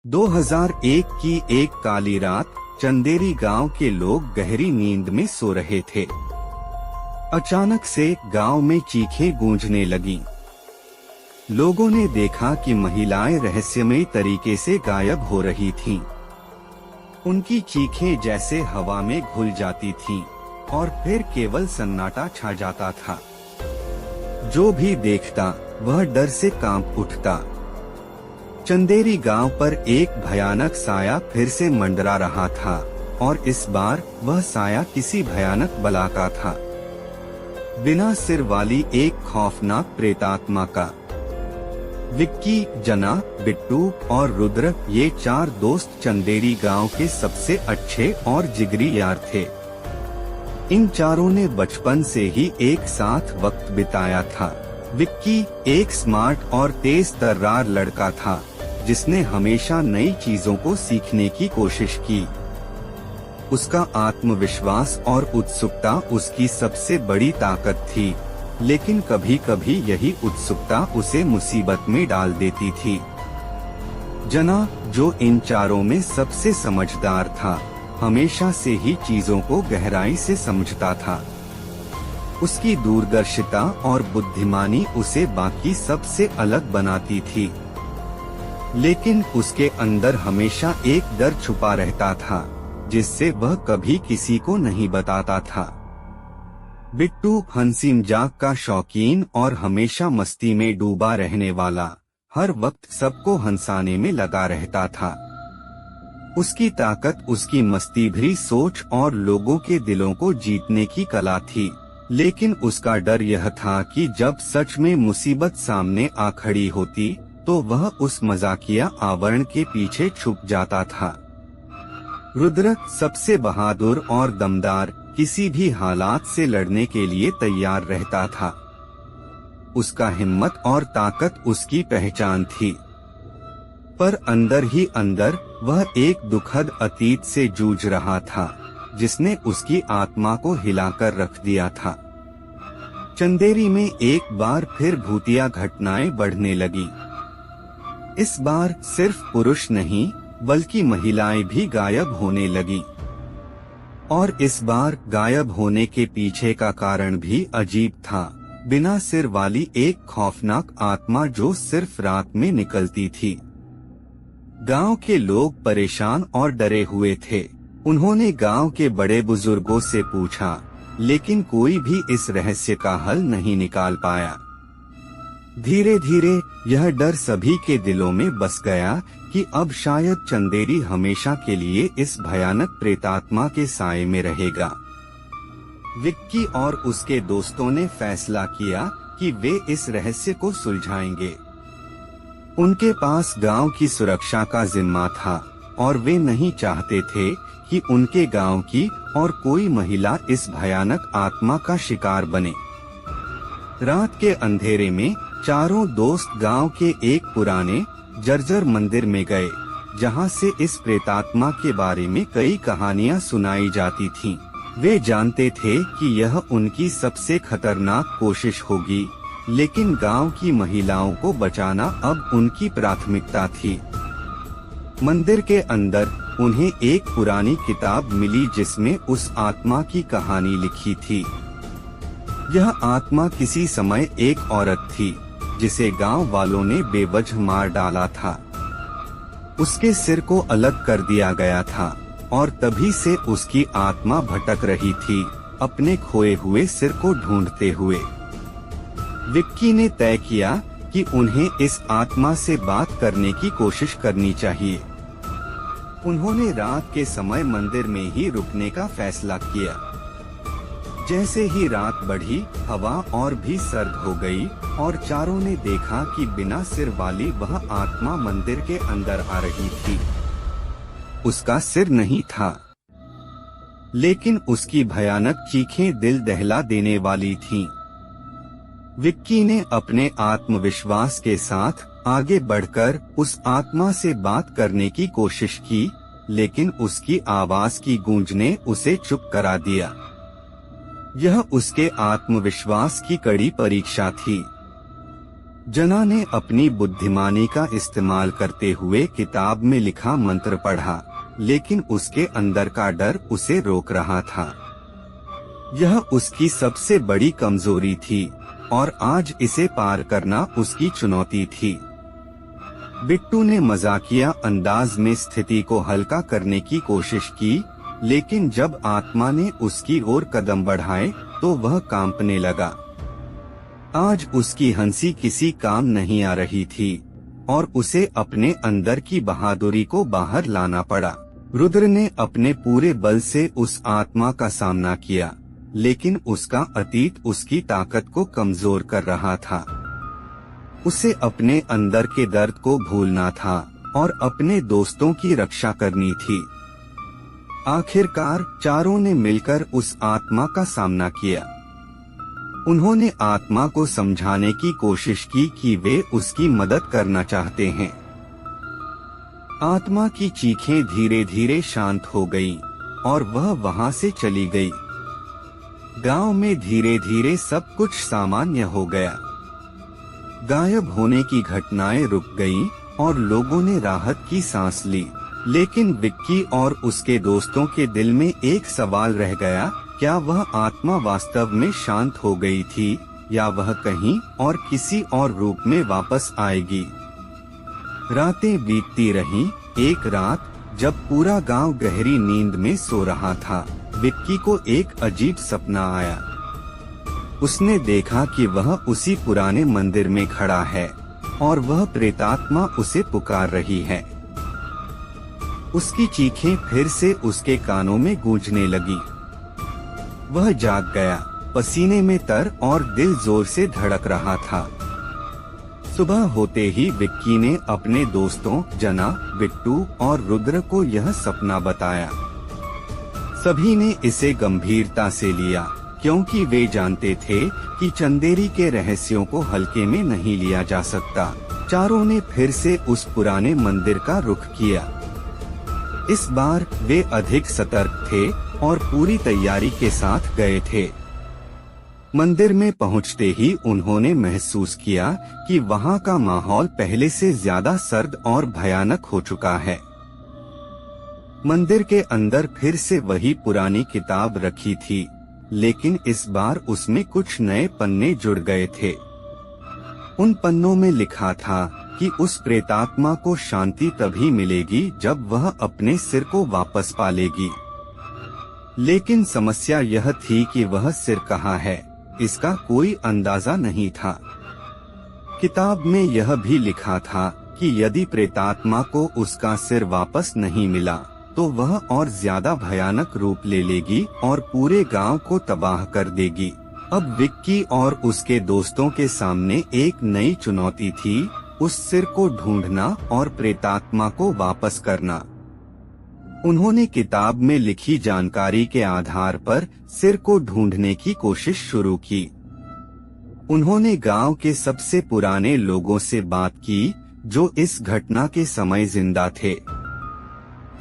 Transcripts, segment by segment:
2001 की एक काली रात चंदेरी गांव के लोग गहरी नींद में सो रहे थे। अचानक से गांव में चीखें गूंजने लगीं। लोगों ने देखा कि महिलाएं रहस्यमयी तरीके से गायब हो रही थीं। उनकी चीखें जैसे हवा में घुल जाती थीं और फिर केवल सन्नाटा छा जाता था। जो भी देखता वह डर से कांप उठता। चंदेरी गांव पर एक भयानक साया फिर से मंडरा रहा था और इस बार वह साया किसी भयानक बला का था। बिना सिर वाली एक खौफनाक प्रेतात्मा का। विक्की, जना, बिट्टू और रुद्र ये 4 दोस्त चंदेरी गांव के सबसे अच्छे और जिगरी यार थे। इन चारों ने बचपन से ही एक साथ वक्त बिताया था। विक्की एक स्मार्ट और तेज तर्रार लड़का था जिसने हमेशा नई चीजों को सीखने की कोशिश की। उसका आत्मविश्वास और उत्सुकता उसकी सबसे बड़ी ताकत थी, लेकिन कभी कभी यही उत्सुकता उसे मुसीबत में डाल देती थी। जना, जो इन चारों में सबसे समझदार था, हमेशा से ही चीजों को गहराई से समझता था। उसकी दूरदर्शिता और बुद्धिमानी उसे बाकी सबसे अलग बनाती थी, लेकिन उसके अंदर हमेशा एक डर छुपा रहता था जिससे वह कभी किसी को नहीं बताता था। बिट्टू हंसी मजाक का शौकीन और हमेशा मस्ती में डूबा रहने वाला, हर वक्त सबको हंसाने में लगा रहता था। उसकी ताकत उसकी मस्ती भरी सोच और लोगों के दिलों को जीतने की कला थी, लेकिन उसका डर यह था कि जब सच में मुसीबत सामने आ खड़ी होती तो वह उस मजाकिया आवरण के पीछे छुप जाता था। रुद्र सबसे बहादुर और दमदार, किसी भी हालात से लड़ने के लिए तैयार रहता था। उसका हिम्मत और ताकत उसकी पहचान थी, पर अंदर ही अंदर वह एक दुखद अतीत से जूझ रहा था जिसने उसकी आत्मा को हिलाकर रख दिया था। चंदेरी में एक बार फिर भूतिया घटनाएं बढ़ने लगी। इस बार सिर्फ पुरुष नहीं बल्कि महिलाएं भी गायब होने लगी, और इस बार गायब होने के पीछे का कारण भी अजीब था। बिना सिर वाली एक खौफनाक आत्मा जो सिर्फ रात में निकलती थी। गांव के लोग परेशान और डरे हुए थे। उन्होंने गांव के बड़े बुजुर्गों से पूछा, लेकिन कोई भी इस रहस्य का हल नहीं निकाल पाया। धीरे धीरे यह डर सभी के दिलों में बस गया कि अब शायद चंदेरी हमेशा के लिए इस भयानक प्रेतात्मा के साए में रहेगा। विक्की और उसके दोस्तों ने फैसला किया कि वे इस रहस्य को सुलझाएंगे। उनके पास गांव की सुरक्षा का जिम्मा था और वे नहीं चाहते थे कि उनके गांव की और कोई महिला इस भयानक आत्मा का शिकार बने। रात के अंधेरे में चारों दोस्त गांव के एक पुराने जर्जर मंदिर में गए, जहां से इस प्रेतात्मा के बारे में कई कहानियां सुनाई जाती थीं। वे जानते थे कि यह उनकी सबसे खतरनाक कोशिश होगी, लेकिन गांव की महिलाओं को बचाना अब उनकी प्राथमिकता थी। मंदिर के अंदर उन्हें एक पुरानी किताब मिली जिसमें उस आत्मा की कहानी लिखी थी। यह आत्मा किसी समय एक औरत थी जिसे गांव वालों ने बेवजह मार डाला था। उसके सिर को अलग कर दिया गया था और तभी से उसकी आत्मा भटक रही थी, अपने खोए हुए सिर को ढूंढते हुए। विक्की ने तय किया कि उन्हें इस आत्मा से बात करने की कोशिश करनी चाहिए। उन्होंने रात के समय मंदिर में ही रुकने का फैसला किया। जैसे ही रात बढ़ी, हवा और भी सर्द हो गई और चारों ने देखा कि बिना सिर वाली वह आत्मा मंदिर के अंदर आ रही थी। उसका सिर नहीं था, लेकिन उसकी भयानक चीखें दिल दहला देने वाली थीं। विक्की ने अपने आत्मविश्वास के साथ आगे बढ़कर उस आत्मा से बात करने की कोशिश की, लेकिन उसकी आवाज की गूंज ने उसे चुप करा दिया। यह उसके आत्मविश्वास की कड़ी परीक्षा थी। जना ने अपनी बुद्धिमानी का इस्तेमाल करते हुए किताब में लिखा मंत्र पढ़ा, लेकिन उसके अंदर का डर उसे रोक रहा था। यह उसकी सबसे बड़ी कमजोरी थी और आज इसे पार करना उसकी चुनौती थी। बिट्टू ने मजाकिया अंदाज में स्थिति को हल्का करने की कोशिश की, लेकिन जब आत्मा ने उसकी ओर कदम बढ़ाए तो वह कांपने लगा। आज उसकी हंसी किसी काम नहीं आ रही थी और उसे अपने अंदर की बहादुरी को बाहर लाना पड़ा। रुद्र ने अपने पूरे बल से उस आत्मा का सामना किया, लेकिन उसका अतीत उसकी ताकत को कमजोर कर रहा था। उसे अपने अंदर के दर्द को भूलना था और अपने दोस्तों की रक्षा करनी थी। आखिरकार चारों ने मिलकर उस आत्मा का सामना किया। उन्होंने आत्मा को समझाने की कोशिश की कि वे उसकी मदद करना चाहते हैं। आत्मा की चीखें धीरे धीरे शांत हो गईं और वह वहां से चली गई। गांव में धीरे धीरे सब कुछ सामान्य हो गया। गायब होने की घटनाएं रुक गईं और लोगों ने राहत की सांस ली। लेकिन विक्की और उसके दोस्तों के दिल में एक सवाल रह गया, क्या वह आत्मा वास्तव में शांत हो गई थी या वह कहीं और किसी और रूप में वापस आएगी? रातें बीतती रहीं। एक रात जब पूरा गांव गहरी नींद में सो रहा था, विक्की को एक अजीब सपना आया। उसने देखा कि वह उसी पुराने मंदिर में खड़ा है और वह प्रेतात्मा उसे पुकार रही है। उसकी चीखें फिर से उसके कानों में गूंजने लगी। वह जाग गया, पसीने में तर और दिल जोर से धड़क रहा था। सुबह होते ही विक्की ने अपने दोस्तों जना, बिट्टू और रुद्र को यह सपना बताया। सभी ने इसे गंभीरता से लिया, क्योंकि वे जानते थे कि चंदेरी के रहस्यों को हल्के में नहीं लिया जा सकता। चारों ने फिर से उस पुराने मंदिर का रुख किया। इस बार वे अधिक सतर्क थे और पूरी तैयारी के साथ गए थे। मंदिर में पहुंचते ही उन्होंने महसूस किया कि वहां का माहौल पहले से ज्यादा सर्द और भयानक हो चुका है। मंदिर के अंदर फिर से वही पुरानी किताब रखी थी, लेकिन इस बार उसमें कुछ नए पन्ने जुड़ गए थे। उन पन्नों में लिखा था कि उस प्रेतात्मा को शांति तभी मिलेगी जब वह अपने सिर को वापस पालेगी। लेकिन समस्या यह थी कि वह सिर कहाँ है, इसका कोई अंदाजा नहीं था। किताब में यह भी लिखा था कि यदि प्रेतात्मा को उसका सिर वापस नहीं मिला तो वह और ज्यादा भयानक रूप ले लेगी और पूरे गांव को तबाह कर देगी। अब विक्की और उसके दोस्तों के सामने एक नई चुनौती थी, उस सिर को ढूंढना और प्रेतात्मा को वापस करना। उन्होंने किताब में लिखी जानकारी के आधार पर सिर को ढूंढने की कोशिश शुरू की। उन्होंने गांव के सबसे पुराने लोगों से बात की जो इस घटना के समय जिंदा थे।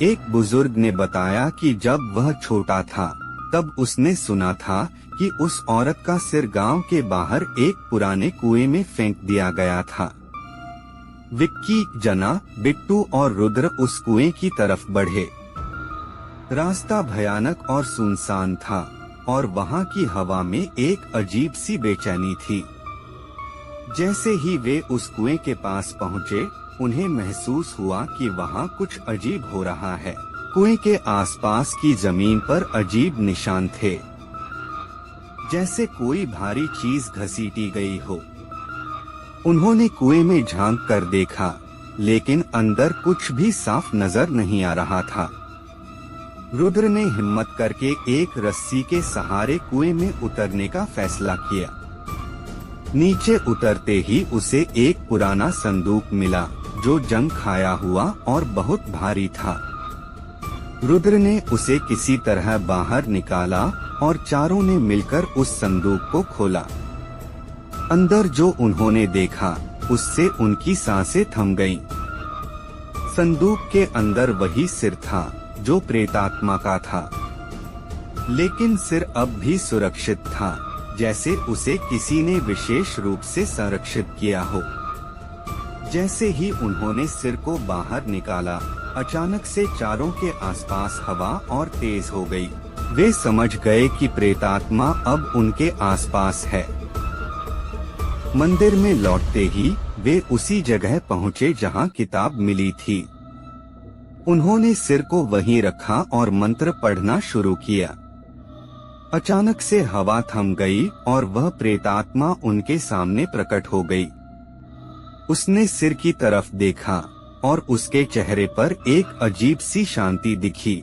एक बुजुर्ग ने बताया कि जब वह छोटा था तब उसने सुना था कि उस औरत का सिर गांव के बाहर एक पुराने कुएं में फेंक दिया गया था। विक्की, जना, बिट्टू और रुद्र उस कुएं की तरफ बढ़े। रास्ता भयानक और सुनसान था और वहां की हवा में एक अजीब सी बेचैनी थी। जैसे ही वे उस कुएं के पास पहुँचे, उन्हें महसूस हुआ कि वहां कुछ अजीब हो रहा है। कुएं के आसपास की जमीन पर अजीब निशान थे, जैसे कोई भारी चीज घसीटी गई हो। उन्होंने कुएं में झांक कर देखा, लेकिन अंदर कुछ भी साफ नजर नहीं आ रहा था। रुद्र ने हिम्मत करके एक रस्सी के सहारे कुएं में उतरने का फैसला किया। नीचे उतरते ही उसे एक पुराना संदूक मिला जो जंग खाया हुआ और बहुत भारी था। रुद्र ने उसे किसी तरह बाहर निकाला और चारों ने मिलकर उस संदूक को खोला। अंदर जो उन्होंने देखा उससे उनकी सांसें थम गईं। संदूक के अंदर वही सिर था जो प्रेतात्मा का था, लेकिन सिर अब भी सुरक्षित था, जैसे उसे किसी ने विशेष रूप से संरक्षित किया हो। जैसे ही उन्होंने सिर को बाहर निकाला, अचानक से चारों के आसपास हवा और तेज हो गई। वे समझ गए कि प्रेतात्मा अब उनके आसपास है। मंदिर में लौटते ही वे उसी जगह पहुँचे जहाँ किताब मिली थी। उन्होंने सिर को वहीं रखा और मंत्र पढ़ना शुरू किया। अचानक से हवा थम गई और वह प्रेतात्मा उनके सामने प्रकट हो गई। उसने सिर की तरफ देखा और उसके चेहरे पर एक अजीब सी शांति दिखी।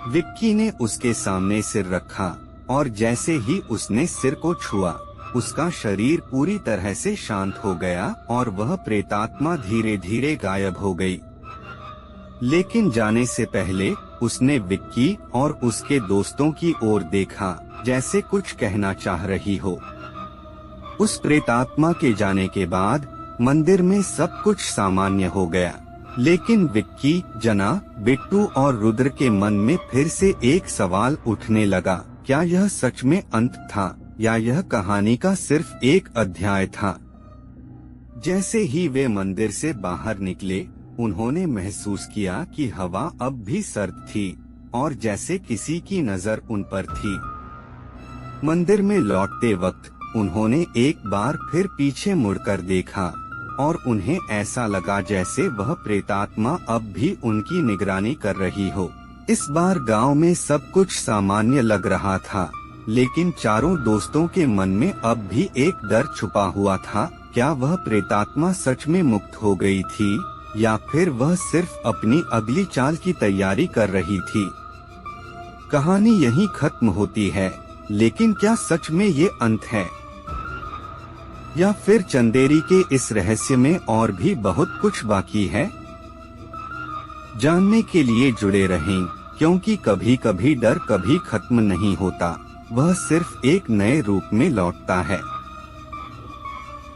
विक्की ने उसके सामने सिर रखा और जैसे ही उसने सिर को छुआ, उसका शरीर पूरी तरह से शांत हो गया और वह प्रेतात्मा धीरे धीरे गायब हो गई। लेकिन जाने से पहले उसने विक्की और उसके दोस्तों की ओर देखा, जैसे कुछ कहना चाह रही हो। उस प्रेतात्मा के जाने के बाद मंदिर में सब कुछ सामान्य हो गया, लेकिन विक्की, जना, बिट्टू और रुद्र के मन में फिर से एक सवाल उठने लगा, क्या यह सच में अंत था या यह कहानी का सिर्फ एक अध्याय था? जैसे ही वे मंदिर से बाहर निकले, उन्होंने महसूस किया कि हवा अब भी सर्द थी और जैसे किसी की नजर उन पर थी। मंदिर में लौटते वक्त उन्होंने एक बार फिर पीछे मुड़कर देखा और उन्हें ऐसा लगा जैसे वह प्रेतात्मा अब भी उनकी निगरानी कर रही हो। इस बार गांव में सब कुछ सामान्य लग रहा था, लेकिन चारों दोस्तों के मन में अब भी एक डर छुपा हुआ था। क्या वह प्रेतात्मा सच में मुक्त हो गई थी या फिर वह सिर्फ अपनी अगली चाल की तैयारी कर रही थी? कहानी यहीं खत्म होती है, लेकिन क्या सच में ये अंत है या फिर चंदेरी के इस रहस्य में और भी बहुत कुछ बाकी है? जानने के लिए जुड़े रहें, क्योंकि कभी कभी डर कभी खत्म नहीं होता, वह सिर्फ एक नए रूप में लौटता है।